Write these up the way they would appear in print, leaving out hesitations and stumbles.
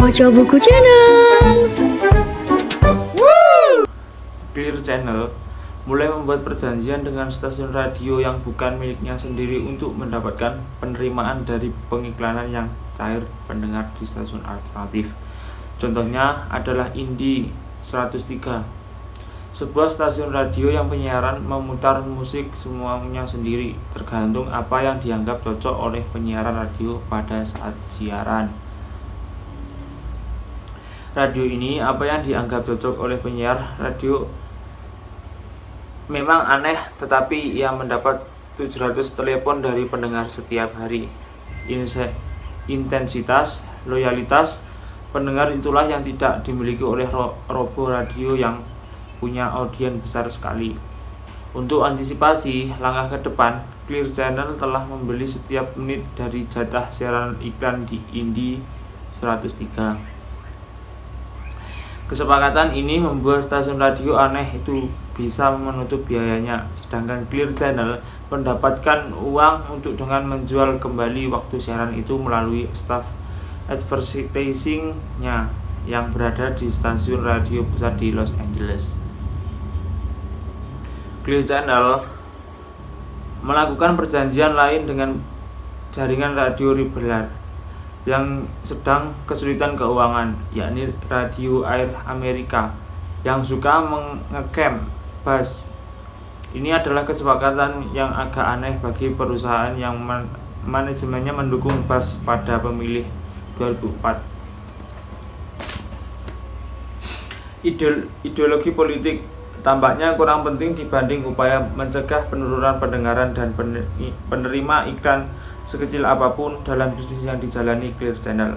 Baca Buku Channel. Clear Channel mulai membuat perjanjian dengan stasiun radio yang bukan miliknya sendiri untuk mendapatkan penerimaan dari pengiklanan yang cair pendengar di stasiun alternatif. Contohnya adalah Indie 103, sebuah stasiun radio yang penyiaran memutar musik semuanya sendiri, tergantung apa yang dianggap cocok oleh penyiaran radio pada saat siaran. Radio ini apa yang dianggap cocok oleh penyiar radio memang aneh, tetapi ia mendapat 700 telepon dari pendengar setiap hari. Intensitas, loyalitas pendengar itulah yang tidak dimiliki oleh robo radio yang punya audiens besar sekali. Untuk antisipasi langkah ke depan, Clear Channel telah membeli setiap menit dari jatah siaran iklan di Indie 103. Kesepakatan ini membuat stasiun radio aneh itu bisa menutup biayanya, sedangkan Clear Channel mendapatkan uang untuk dengan menjual kembali waktu siaran itu melalui staf advertising-nya yang berada di stasiun radio pusat di Los Angeles. Clear Channel melakukan perjanjian lain dengan jaringan radio reguler yang sedang kesulitan keuangan, yakni Radio Air America yang suka mengecamp bass. Ini adalah kesepakatan yang agak aneh bagi perusahaan yang manajemennya mendukung bass pada pemilih 2004. Ideologi politik tampaknya kurang penting dibanding upaya mencegah penurunan pendengaran dan penerima iklan sekecil apapun dalam bisnis yang dijalani Clear Channel.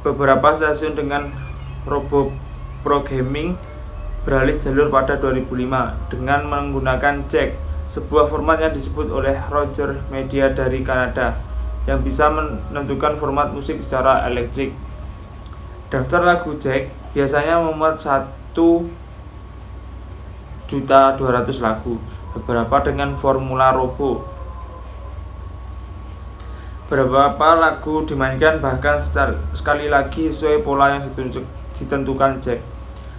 Beberapa stasiun dengan robo programming beralih jalur pada 2005 dengan menggunakan jack, sebuah format yang disebut oleh Roger Media dari Kanada yang bisa menentukan format musik secara elektrik. Daftar lagu jack biasanya memuat 1.200.000 lagu, beberapa dengan formula robo. Beberapa lagu dimainkan bahkan sekali lagi sesuai pola yang ditentukan jack.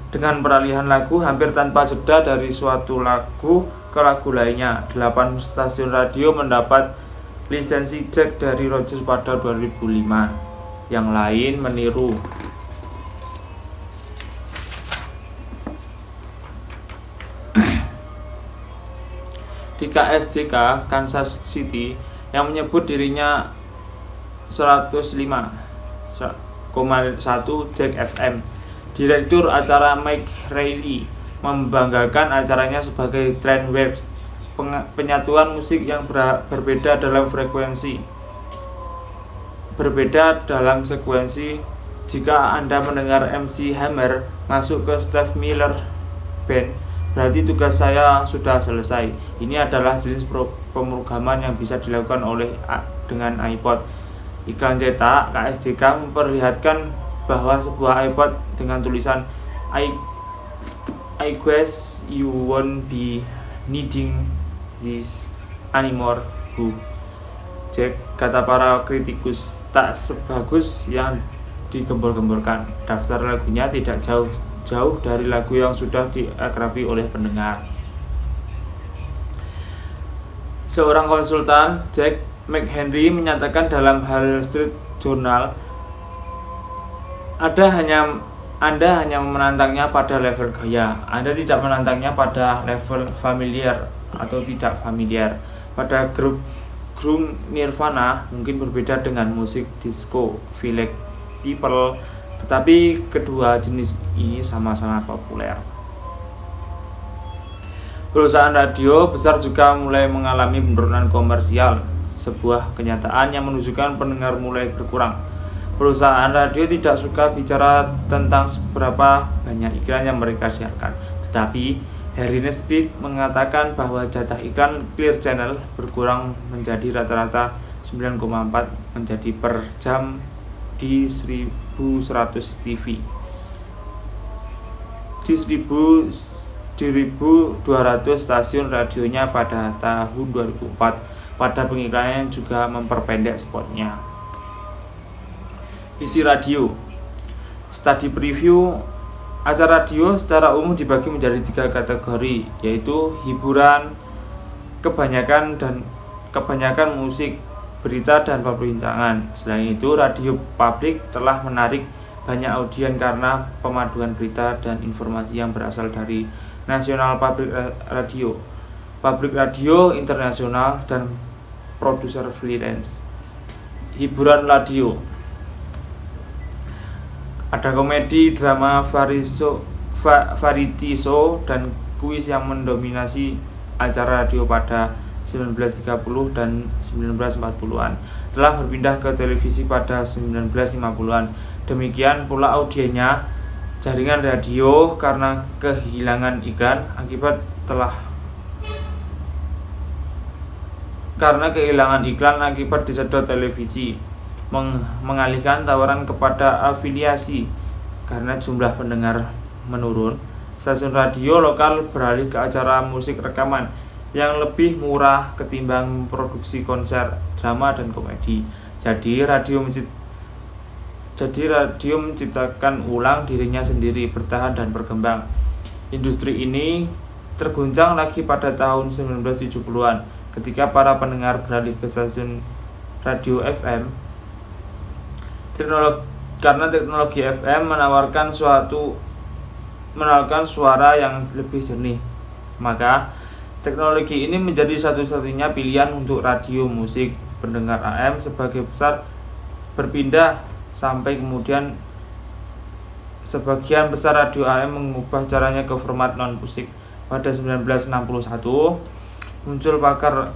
Dengan peralihan lagu hampir tanpa jeda dari suatu lagu ke lagu lainnya, 8 stasiun radio mendapat lisensi jack dari Rogers pada 2005. Yang lain meniru. Di KSJK Kansas City yang menyebut dirinya 105,1 Jack FM, direktur acara Mike Reilly membanggakan acaranya sebagai trend wave, penyatuan musik yang berbeda dalam frekuensi, berbeda dalam sekuensi. Jika Anda mendengar MC Hammer masuk ke Steve Miller Band, berarti tugas saya sudah selesai. Ini adalah jenis pemrograman yang bisa dilakukan dengan iPod. Iklan cetak KSJK memperlihatkan bahwa sebuah iPod dengan tulisan I guess you won't be needing this anymore, Bu Jack, kata para kritikus, tak sebagus yang digembor-gemborkan. Daftar lagunya tidak jauh dari lagu yang sudah diakrabi oleh pendengar. Seorang konsultan, Jack McHenry, menyatakan dalam Wall Street Journal, Anda hanya menantangnya pada level gaya, Anda tidak menantangnya pada level familiar atau tidak familiar. Pada grup Nirvana mungkin berbeda dengan musik disco, Village People, tetapi kedua jenis ini sama-sama populer. Perusahaan radio besar juga mulai mengalami penurunan komersial, sebuah kenyataan yang menunjukkan pendengar mulai berkurang. Perusahaan radio tidak suka bicara tentang seberapa banyak iklan yang mereka siarkan, tetapi Harry Nesbitt mengatakan bahwa jatah iklan Clear Channel berkurang menjadi rata-rata 9,4 menjadi per jam di 1100 TV. Di 1.200 stasiun radionya pada tahun 2004, pada pengiklanannya juga memperpendek spotnya. Isi radio. Study preview. Acara radio secara umum dibagi menjadi 3 kategori, yaitu hiburan, kebanyakan musik, berita, dan perbincangan. Selain itu, radio publik telah menarik banyak audien karena pemaduan berita dan informasi yang berasal dari National Public Radio Internasional, dan produser freelance. Hiburan radio. Ada komedi, drama, variety show, dan kuis yang mendominasi acara radio pada 1930 dan 1940-an. Telah berpindah ke televisi pada 1950-an. Demikian pula audiennya. Jaringan radio karena kehilangan iklan akibat disedot televisi, mengalihkan tawaran kepada afiliasi karena jumlah pendengar menurun. Stasiun radio lokal beralih ke acara musik rekaman yang lebih murah ketimbang produksi konser, drama, dan komedi. Jadi radio menciptakan ulang dirinya sendiri, bertahan dan berkembang. Industri ini terguncang lagi pada tahun 1970-an ketika para pendengar beralih ke stasiun radio FM. Karena teknologi FM menawarkan suara yang lebih jernih, maka teknologi ini menjadi satu-satunya pilihan untuk radio musik. Pendengar AM sebagai besar berpindah, sampai kemudian sebagian besar radio AM mengubah caranya ke format non-musik. Pada 1961 muncul pakar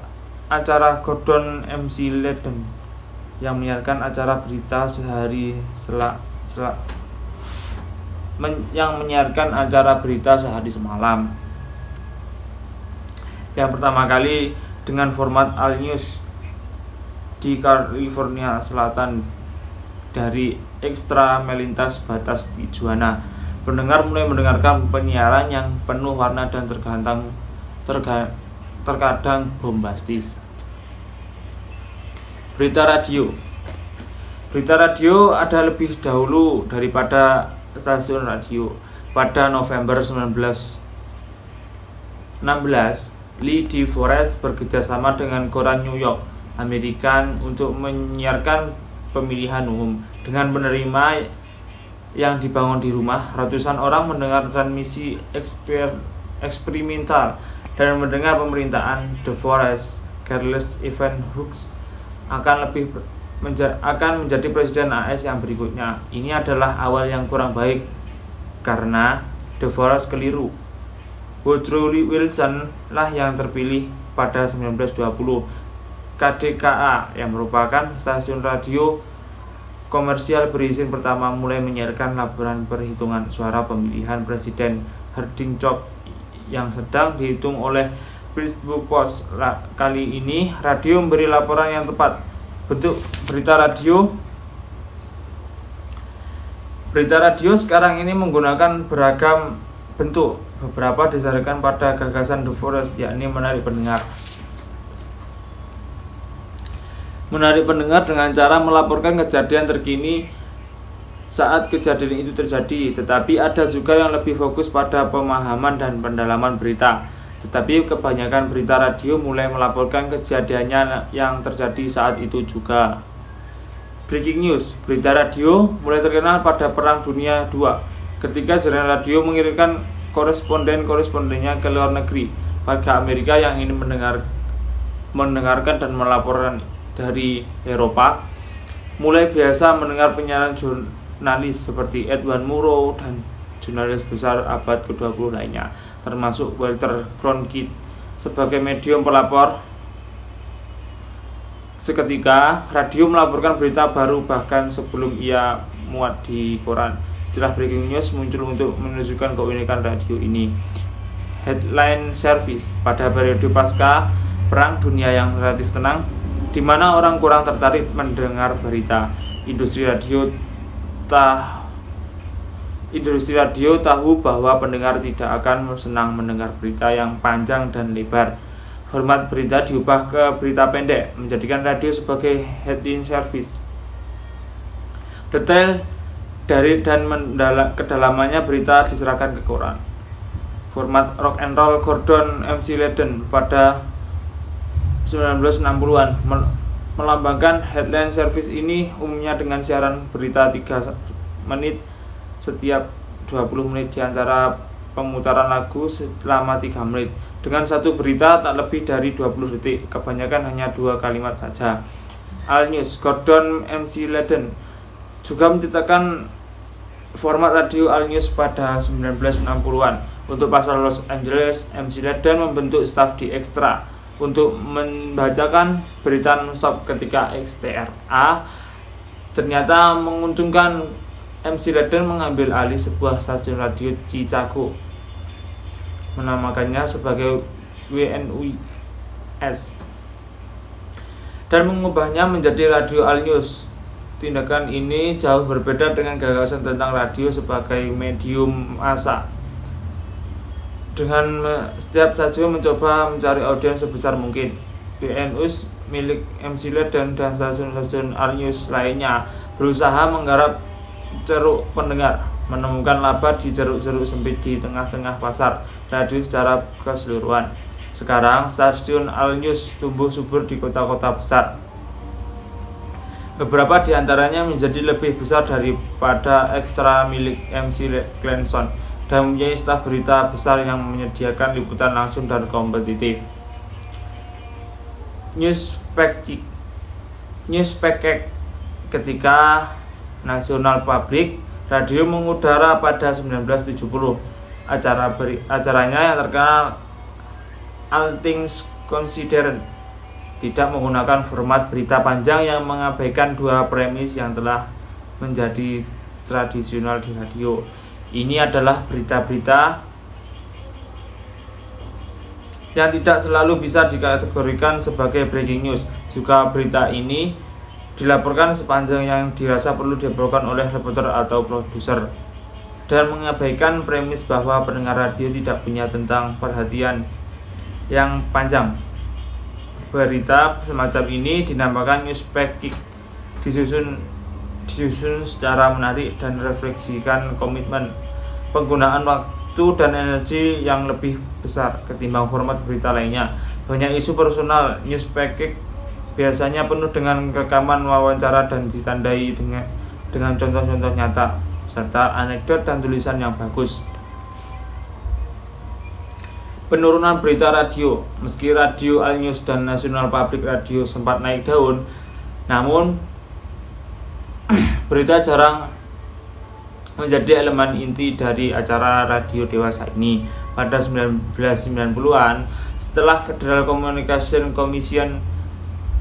acara Gordon MC Lidden yang menyiarkan acara berita sehari semalam. Yang pertama kali dengan format All News di California Selatan dari ekstra melintas batas Tijuana. Pendengar mulai mendengarkan penyiaran yang penuh warna dan terkadang bombastis. Berita radio. Berita radio ada lebih dahulu daripada stasiun radio. Pada November 1916, Lee DeForest bekerjasama dengan koran New York American untuk menyiarkan pemilihan umum. Dengan penerima yang dibangun di rumah, ratusan orang mendengar transmisi eksperimental dan mendengar pemerintahan DeForest. Charles Evans Hughes akan menjadi presiden AS yang berikutnya. Ini adalah awal yang kurang baik karena DeForest keliru. Woodrow Wilson lah yang terpilih pada 1920. KDKA yang merupakan stasiun radio komersial berizin pertama mulai menyiarkan laporan perhitungan suara pemilihan presiden Harding Cobb yang sedang dihitung oleh Pittsburgh Post. Kali ini radio memberi laporan yang tepat. Bentuk berita radio sekarang ini menggunakan beragam bentuk. Beberapa didasarkan pada gagasan DeForest, yakni menarik pendengar dengan cara melaporkan kejadian terkini saat kejadian itu terjadi. Tetapi ada juga yang lebih fokus pada pemahaman dan pendalaman berita. Tetapi kebanyakan berita radio mulai melaporkan kejadiannya yang terjadi saat itu juga. Breaking news. Berita radio mulai terkenal pada Perang Dunia II ketika jaringan radio mengirimkan korespondennya ke luar negeri. Warga Amerika yang ingin mendengarkan dan melaporkan dari Eropa mulai biasa mendengar penyiaran jurnalis seperti Edward Murrow dan jurnalis besar abad ke-20 lainnya, termasuk Walter Cronkite sebagai medium pelapor. Seketika radio melaporkan berita baru bahkan sebelum ia muat di koran. Istilah breaking news muncul untuk menunjukkan keunikan radio ini. Headline service. Pada periode pasca Perang Dunia yang relatif tenang, di mana orang kurang tertarik mendengar berita, industri radio tahu bahwa pendengar tidak akan senang mendengar berita yang panjang dan lebar. Format berita diubah ke berita pendek, menjadikan radio sebagai headline service. Detail dari dan kedalamannya berita diserahkan ke koran. Format rock and roll Gordon MC Laden pada 1960-an melambangkan headline service ini umumnya dengan siaran berita 3 menit setiap 20 menit di antara pemutaran lagu selama 3 menit dengan satu berita tak lebih dari 20 detik, kebanyakan hanya 2 kalimat saja. All News Gordon MC Laden juga menciptakan format radio All News pada 1960-an. Untuk pasar Los Angeles, MC Laden membentuk staf di Extra untuk membacakan berita non-stop ketika XTRA ternyata menguntungkan. MC Laden mengambil alih sebuah stasiun radio Chicago, menamakannya sebagai WNUS dan mengubahnya menjadi Radio All News. Tindakan ini jauh berbeda dengan gagasan tentang radio sebagai medium massa. Dengan setiap stasiun mencoba mencari audiens sebesar mungkin, WNUS milik MC Laden dan stasiun-stasiun All News lainnya berusaha menggarap ceruk pendengar, menemukan laba di ceruk-ceruk sempit di tengah-tengah pasar radio secara keseluruhan. Sekarang stasiun All News tumbuh subur di kota-kota besar. Beberapa di antaranya menjadi lebih besar daripada Extra milik MC Clenson dan mempunyai staf berita besar yang menyediakan liputan langsung dan kompetitif. Newspacket ketika National Public Radio mengudara pada 1970. Acaranya yang terkenal All Things Considered tidak menggunakan format berita panjang yang mengabaikan 2 premis yang telah menjadi tradisional di radio. Ini adalah berita-berita yang tidak selalu bisa dikategorikan sebagai breaking news. Juga berita ini dilaporkan sepanjang yang dirasa perlu dilaporkan oleh reporter atau produser dan mengabaikan premis bahwa pendengar radio tidak punya tentang perhatian yang panjang. Berita semacam ini dinamakan newspacket, disusun secara menarik dan refleksikan komitmen penggunaan waktu dan energi yang lebih besar ketimbang format berita lainnya. Banyak isu personal. Newspacket biasanya penuh dengan rekaman wawancara dan ditandai dengan contoh-contoh nyata serta anekdot dan tulisan yang bagus. Penurunan berita radio. Meski Radio All News dan National Public Radio sempat naik daun, namun berita jarang menjadi elemen inti dari acara radio dewasa ini. Pada 1990-an, setelah Federal Communication Commission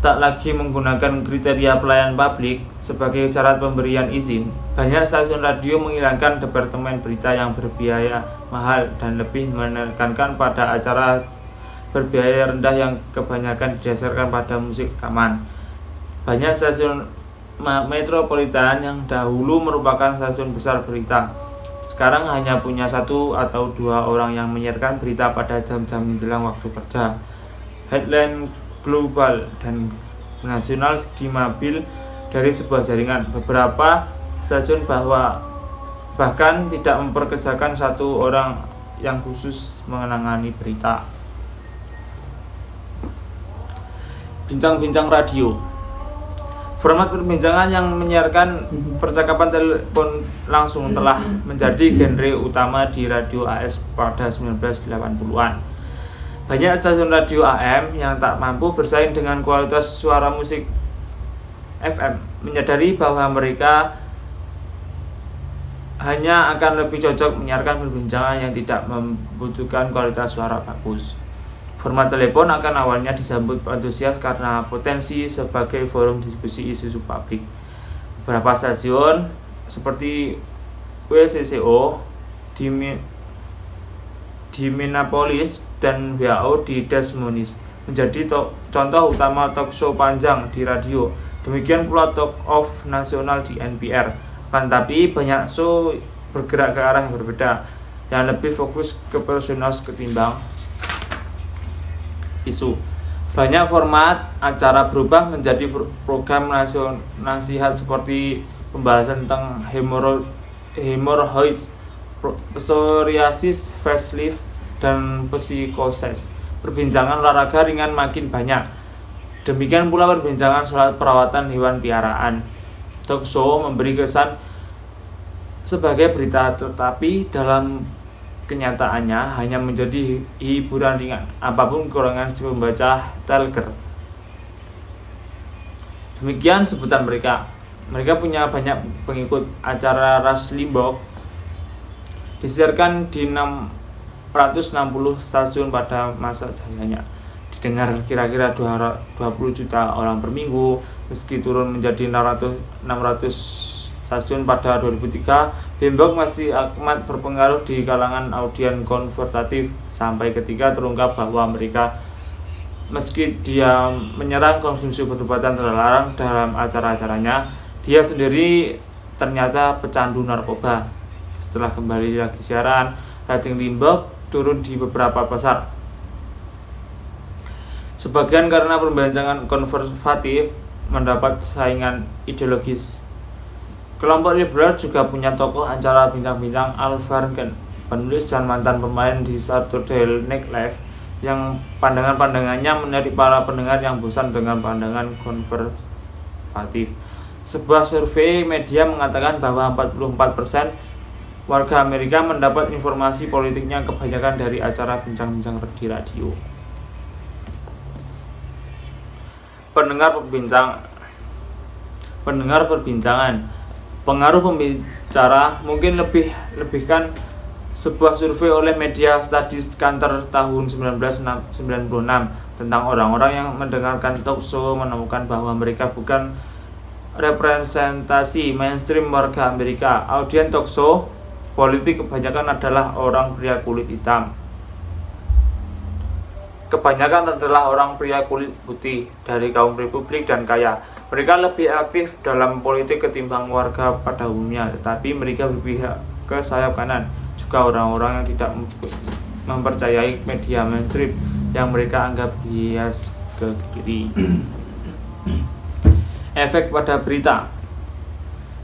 tak lagi menggunakan kriteria pelayan publik sebagai syarat pemberian izin, banyak stasiun radio menghilangkan departemen berita yang berbiaya mahal dan lebih menekankan pada acara berbiaya rendah yang kebanyakan didasarkan pada musik rekaman. Banyak stasiun metropolitan yang dahulu merupakan stasiun besar berita, sekarang hanya punya 1 atau 2 orang yang menyiarkan berita pada jam-jam menjelang waktu kerja. Headline global dan nasional diambil dari sebuah jaringan. Beberapa stasiun bahkan tidak memperkerjakan 1 orang yang khusus menangani berita. Bincang-bincang radio. Format perbincangan yang menyiarkan percakapan telepon langsung telah menjadi genre utama di radio AS pada 1980-an. Banyak stasiun radio AM yang tak mampu bersaing dengan kualitas suara musik FM, menyadari bahwa mereka hanya akan lebih cocok menyiarkan perbincangan yang tidak membutuhkan kualitas suara bagus. Format telepon akan awalnya disambut antusias karena potensi sebagai forum diskusi isu publik. Beberapa stasiun seperti WCCO di Minneapolis dan WHO di Des Moines menjadi contoh utama talk show panjang di radio. Demikian pula Talk of Nasional di NPR. Tapi banyak show bergerak ke arah yang berbeda, yang lebih fokus ke personal ketimbang isu. Banyak format acara berubah menjadi program nasihat seperti pembahasan tentang hemorrhoids, psoriasis, facelift, dan psikosis. Perbincangan olahraga ringan makin banyak. Demikian pula perbincangan soal perawatan hewan piaraan. Talk show memberi kesan sebagai berita, tetapi dalam kenyataannya hanya menjadi hiburan ringan, apapun kekurangan si pembaca Talker. Demikian sebutan mereka. Mereka punya banyak pengikut. Acara Rush Limbaugh disiarkan di 660 stasiun pada masa jayanya. Didengar kira-kira 20 juta orang per minggu, meski turun menjadi 600 stasiun pada 2003. Limbaugh masih amat berpengaruh di kalangan audiens konservatif sampai ketika terungkap bahwa mereka, meski dia menyerang konsumsi obat-obatan terlarang dalam acara-acaranya, dia sendiri ternyata pecandu narkoba. Setelah kembali lagi siaran, rating Limbaugh turun di beberapa pasar. Sebagian karena perbincangan konservatif mendapat saingan ideologis. Kelompok liberal juga punya tokoh acara bintang-bintang Al Franken, penulis dan mantan pemain di Saturday Night Live, yang pandangan-pandangannya menarik para pendengar yang bosan dengan pandangan konservatif. Sebuah survei media mengatakan bahwa 44% warga Amerika mendapat informasi politiknya kebanyakan dari acara bincang-bincang di radio. Pendengar perbincangan. Pengaruh pembicara mungkin lebihkan sebuah survei oleh Media Studies Center tahun 1996 tentang orang-orang yang mendengarkan talk show menemukan bahwa mereka bukan representasi mainstream warga Amerika. Audiens talk show politik kebanyakan adalah orang pria kulit hitam. Kebanyakan adalah orang pria kulit putih dari kaum Republik dan kaya. Mereka lebih aktif dalam politik ketimbang warga pada umumnya, tetapi mereka berpihak ke sayap kanan. Juga orang-orang yang tidak mempercayai media mainstream yang mereka anggap bias ke kiri. Efek pada berita.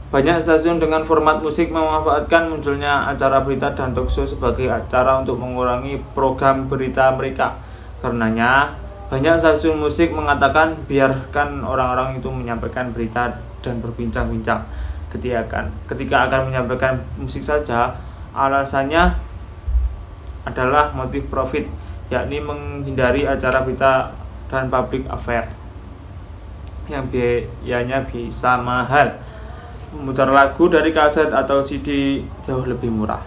Banyak stasiun dengan format musik memanfaatkan munculnya acara berita dan talk show sebagai acara untuk mengurangi program berita mereka. Karenanya, banyak stasiun musik mengatakan biarkan orang-orang itu menyampaikan berita dan berbincang-bincang ketika akan menyampaikan musik saja. Alasannya adalah motif profit, yakni menghindari acara berita dan public affair yang biayanya bisa mahal. Memutar lagu dari kaset atau CD jauh lebih murah.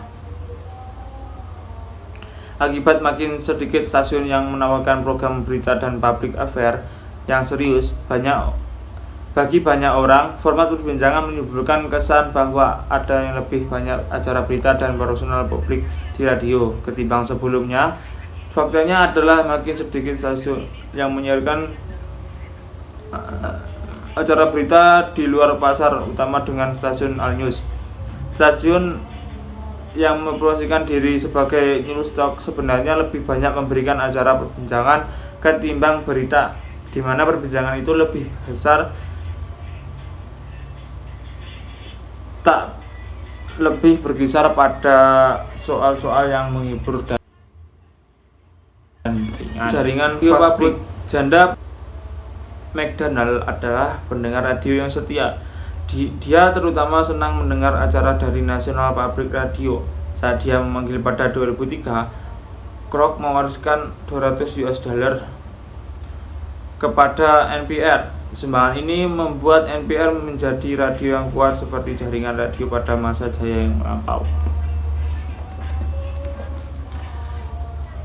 Akibat makin sedikit stasiun yang menawarkan program berita dan public affair yang serius, bagi banyak orang, format perbincangan menimbulkan kesan bahwa ada yang lebih banyak acara berita dan personal publik di radio ketimbang sebelumnya. Faktanya adalah makin sedikit stasiun yang menyiarkan acara berita di luar pasar utama dengan stasiun All News. Stasiun yang mempromosikan diri sebagai news talk sebenarnya lebih banyak memberikan acara perbincangan ketimbang berita, di mana perbincangan itu lebih besar, tak lebih berkisar pada soal-soal yang menghibur dan ringan. Jaringan fast food janda McDonald adalah pendengar radio yang setia. Dia terutama senang mendengar acara dari National Public Radio. Saat dia memanggil pada 2003, Kroc mewariskan $200 kepada NPR. Sumbangan ini membuat NPR menjadi radio yang kuat seperti jaringan radio pada masa jaya yang melampau.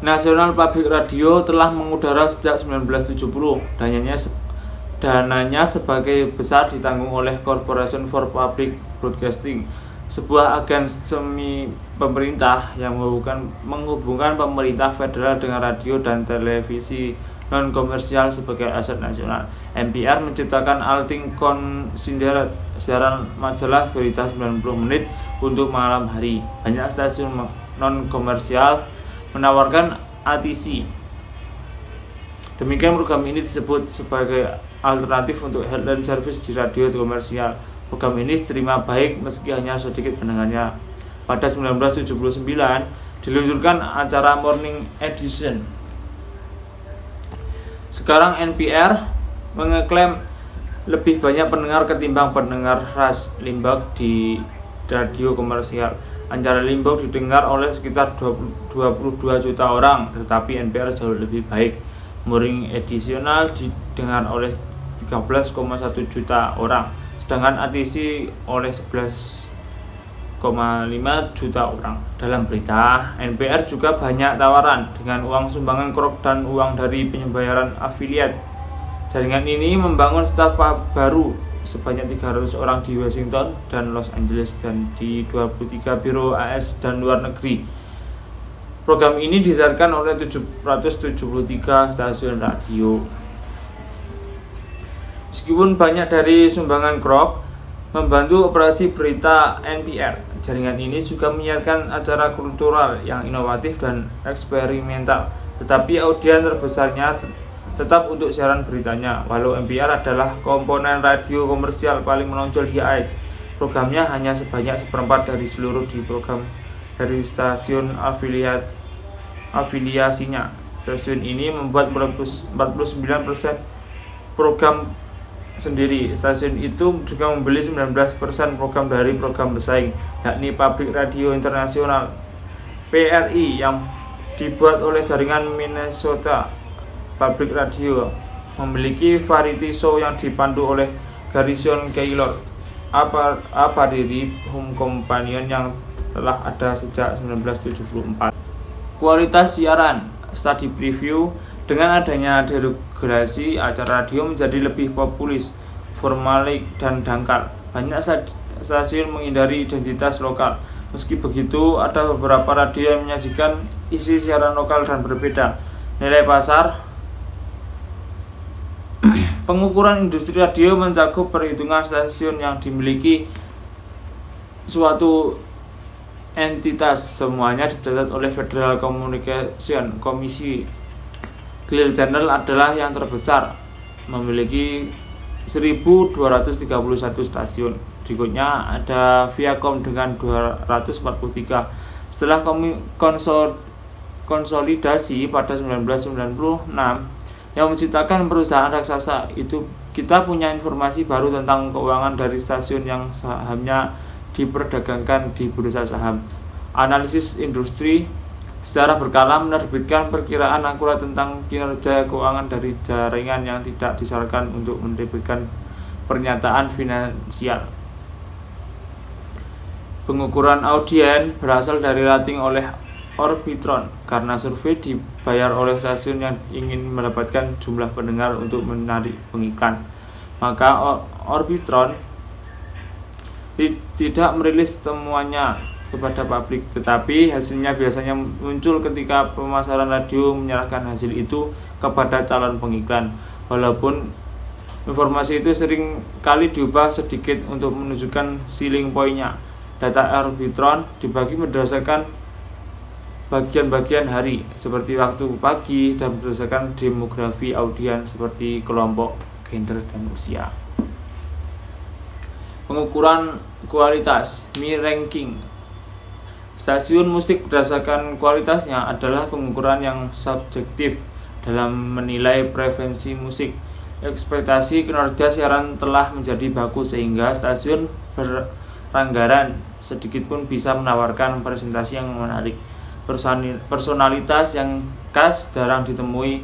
National Public Radio telah mengudara sejak 1970. Dananya sebagai besar ditanggung oleh Corporation for Public Broadcasting, sebuah agen semi pemerintah yang menghubungkan pemerintah federal dengan radio dan televisi non-komersial sebagai aset nasional. NPR menciptakan Althing Considered, siaran majalah berita 90 menit untuk malam hari. Banyak stasiun non-komersial menawarkan ATC. Demikian program ini disebut sebagai alternatif untuk headline service di radio komersial. Program ini diterima baik meski hanya sedikit pendengarnya. Pada 1979 diluncurkan acara Morning Edition. Sekarang NPR mengeklaim lebih banyak pendengar ketimbang pendengar Rush Limbaugh di radio komersial. Acara Limbaugh didengar oleh sekitar 22 juta orang, tetapi NPR jauh lebih baik. Morning Editional didengar oleh 13,1 juta orang, sedangkan ATC oleh 11,5 juta orang. Dalam berita, NPR juga banyak tawaran dengan uang sumbangan krok dan uang dari pembayaran afiliat. Jaringan ini membangun staf baru sebanyak 300 orang di Washington dan Los Angeles dan di 23 biro AS dan luar negeri. Program ini disiarkan oleh 773 stasiun radio. Meskipun banyak dari sumbangan krop membantu operasi berita NPR, jaringan ini juga menyiarkan acara kultural yang inovatif dan eksperimental, tetapi audiens terbesarnya tetap untuk siaran beritanya. Walau NPR adalah komponen radio komersial paling menonjol di AS, programnya hanya sebanyak seperempat dari seluruh di program dari stasiun afiliasinya. Stasiun ini membuat 49% program sendiri. Stasiun itu juga membeli 19% program dari program bersaing, yakni Public Radio International (PRI) yang dibuat oleh jaringan Minnesota Public Radio. Memiliki variety show yang dipandu oleh Garrison Keillor, A Prairie Home Companion yang telah ada sejak 1974. Kualitas siaran. Study preview. Dengan adanya deregulasi, acara radio menjadi lebih populis, formalik, dan dangkal. Banyak stasiun menghindari identitas lokal. Meski begitu, ada beberapa radio yang menyajikan isi siaran lokal dan berbeda. Nilai pasar. Pengukuran industri radio mencakup perhitungan stasiun yang dimiliki suatu entitas. Semuanya dicatat oleh Federal Communication Commission. Clear Channel adalah yang terbesar, memiliki 1.231 stasiun. Berikutnya ada Viacom dengan 243. Setelah konsolidasi pada 1996 yang menciptakan perusahaan raksasa itu, kita punya informasi baru tentang keuangan dari stasiun yang sahamnya diperdagangkan di bursa saham. Analisis industri secara berkala menerbitkan perkiraan akurat tentang kinerja keuangan dari jaringan yang tidak disarankan untuk menerbitkan pernyataan finansial. Pengukuran audiens berasal dari rating oleh Orbitron, karena survei dibayar oleh stasiun yang ingin mendapatkan jumlah pendengar untuk menarik pengiklan. Maka Orbitron tidak merilis temuannya kepada publik, tetapi hasilnya biasanya muncul ketika pemasaran radio menyerahkan hasil itu kepada calon pengiklan. Walaupun informasi itu sering kali diubah sedikit untuk menunjukkan selling point-nya. Data Orbitron dibagi berdasarkan bagian-bagian hari, seperti waktu pagi, dan berdasarkan demografi audiens seperti kelompok, gender, dan usia. Pengukuran kualitas, Mi Ranking. Stasiun musik berdasarkan kualitasnya adalah pengukuran yang subjektif dalam menilai preferensi musik. Ekspektasi kinerja siaran telah menjadi baku sehingga stasiun beranggaran sedikit pun bisa menawarkan presentasi yang menarik. Personalitas yang khas jarang ditemui,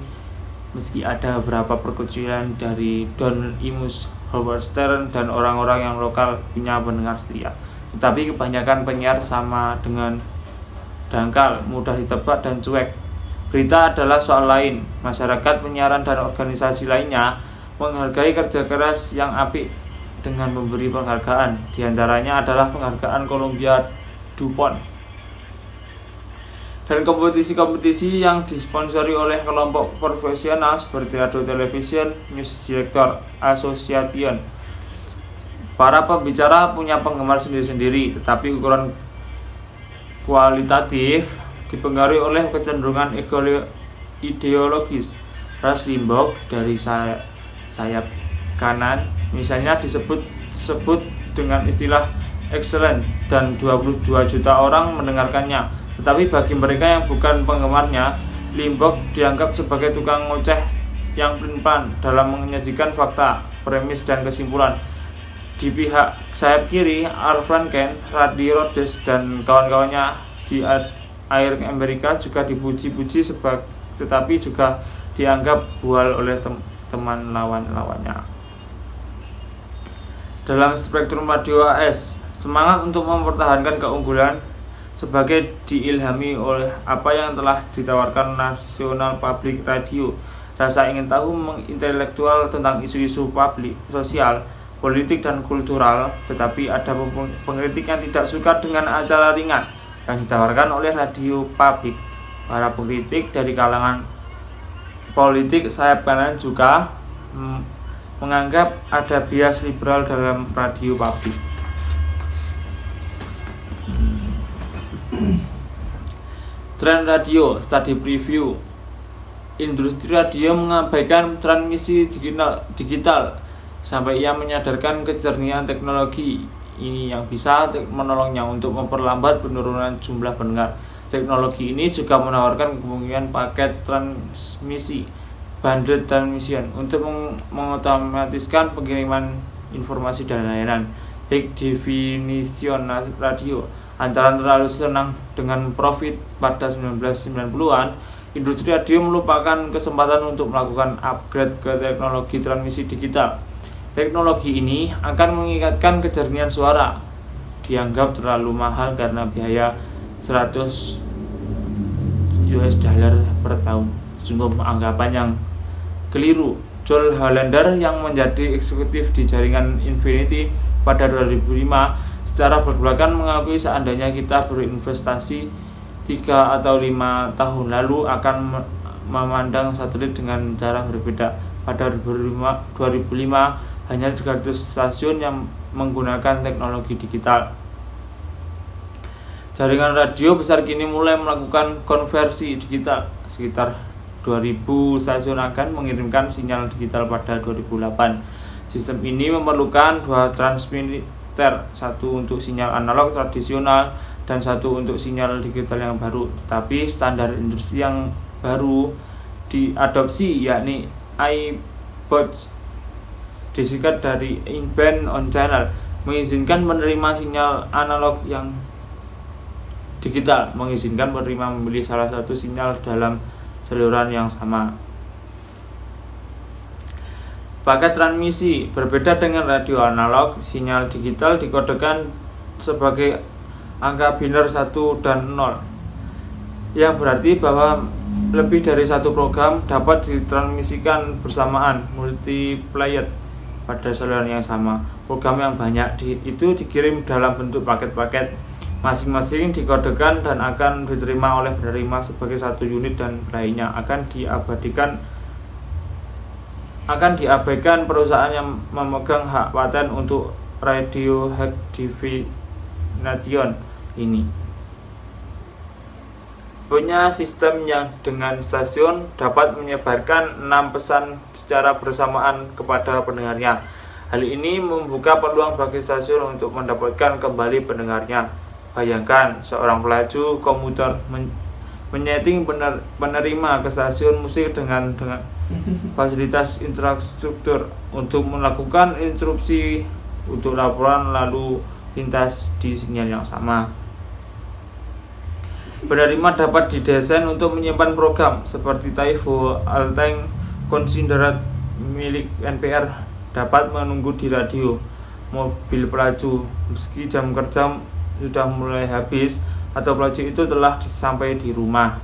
meski ada beberapa perkecilian dari Don Imus, Howard Stern, dan orang-orang yang lokal punya pendengar setia. Tetapi kebanyakan penyiar sama dengan dangkal, mudah ditebak, dan cuek. Berita adalah soal lain. Masyarakat, penyiaran, dan organisasi lainnya menghargai kerja keras yang apik dengan memberi penghargaan. Di antaranya adalah penghargaan Columbia DuPont. Dan kompetisi-kompetisi yang disponsori oleh kelompok profesional seperti Radio Television News Director Association. Para pembicara punya penggemar sendiri-sendiri, tetapi ukuran kualitatif dipengaruhi oleh kecenderungan ideologis. Rush Limbaugh dari sayap kanan misalnya disebut dengan istilah excellent dan 22 juta orang mendengarkannya. Tetapi bagi mereka yang bukan penggemarnya, Limburg dianggap sebagai tukang ngoceh yang pelin-pelan dalam menyajikan fakta, premis, dan kesimpulan. Di pihak sayap kiri, Al Franken, Randy Rhoads, dan kawan-kawannya di air Amerika juga dipuji-puji tetapi juga dianggap bual oleh teman lawan-lawannya. Dalam spektrum radio AS, semangat untuk mempertahankan keunggulan sebagai diilhami oleh apa yang telah ditawarkan National Public Radio. Rasa ingin tahu mengintelektual tentang isu-isu publik, sosial, politik, dan kultural, tetapi ada pengkritik yang tidak suka dengan acara ringan yang ditawarkan oleh radio publik. Para pengkritik dari kalangan politik sayap kanan juga menganggap ada bias liberal dalam radio publik. Tren radio study preview. Industri radio mengabaikan transmisi digital sampai ia menyadarkan kejernihan teknologi ini yang bisa menolongnya untuk memperlambat penurunan jumlah pendengar. Teknologi ini juga menawarkan kemungkinan paket transmisi bundled transmission untuk mengotomatiskan pengiriman informasi dan layanan. High definition radio antara terlalu senang dengan profit pada 1990-an, industri radio melupakan kesempatan untuk melakukan upgrade ke teknologi transmisi digital. Teknologi ini akan meningkatkan kejernihan suara. Dianggap terlalu mahal karena biaya 100 US dollar per tahun. Sungguh anggapan yang keliru. Joel Hollander yang menjadi eksekutif di jaringan Infinity pada 2005 secara belak-belakan mengakui seandainya kita berinvestasi 3 atau 5 tahun lalu akan memandang satelit dengan cara berbeda. Pada 2005 hanya 300 stasiun yang menggunakan teknologi digital. Jaringan radio besar kini mulai melakukan konversi digital. Sekitar 2000 stasiun akan mengirimkan sinyal digital pada 2008. Sistem ini memerlukan 2 transmitter, satu untuk sinyal analog tradisional dan satu untuk sinyal digital yang baru. Tetapi standar industri yang baru diadopsi yakni iPods disingkat dari in-band on channel mengizinkan menerima sinyal analog yang digital, mengizinkan penerima memilih salah satu sinyal dalam saluran yang sama. Paket transmisi berbeda dengan radio analog, sinyal digital dikodekan sebagai angka biner 1 dan 0, yang berarti bahwa lebih dari satu program dapat ditransmisikan bersamaan multiplier pada saluran yang sama. Program yang banyak itu dikirim dalam bentuk paket-paket, masing-masing dikodekan dan akan diterima oleh penerima sebagai satu unit dan lainnya akan diabaikan perusahaan yang memegang hak paten untuk radio high definition ini. Punya sistem yang dengan stasiun dapat menyebarkan 6 pesan secara bersamaan kepada pendengarnya. Hal ini membuka peluang bagi stasiun untuk mendapatkan kembali pendengarnya. Bayangkan seorang pelaju komuter menyeting penerima ke stasiun musik dengan fasilitas infrastruktur untuk melakukan interupsi untuk laporan lalu lintas di sinyal yang sama. Penerima dapat didesain untuk menyimpan program seperti TiVo, Alteng, Considerate milik NPR dapat menunggu di radio, mobil pelaju meski jam kerja sudah mulai habis atau pelaju itu telah sampai di rumah.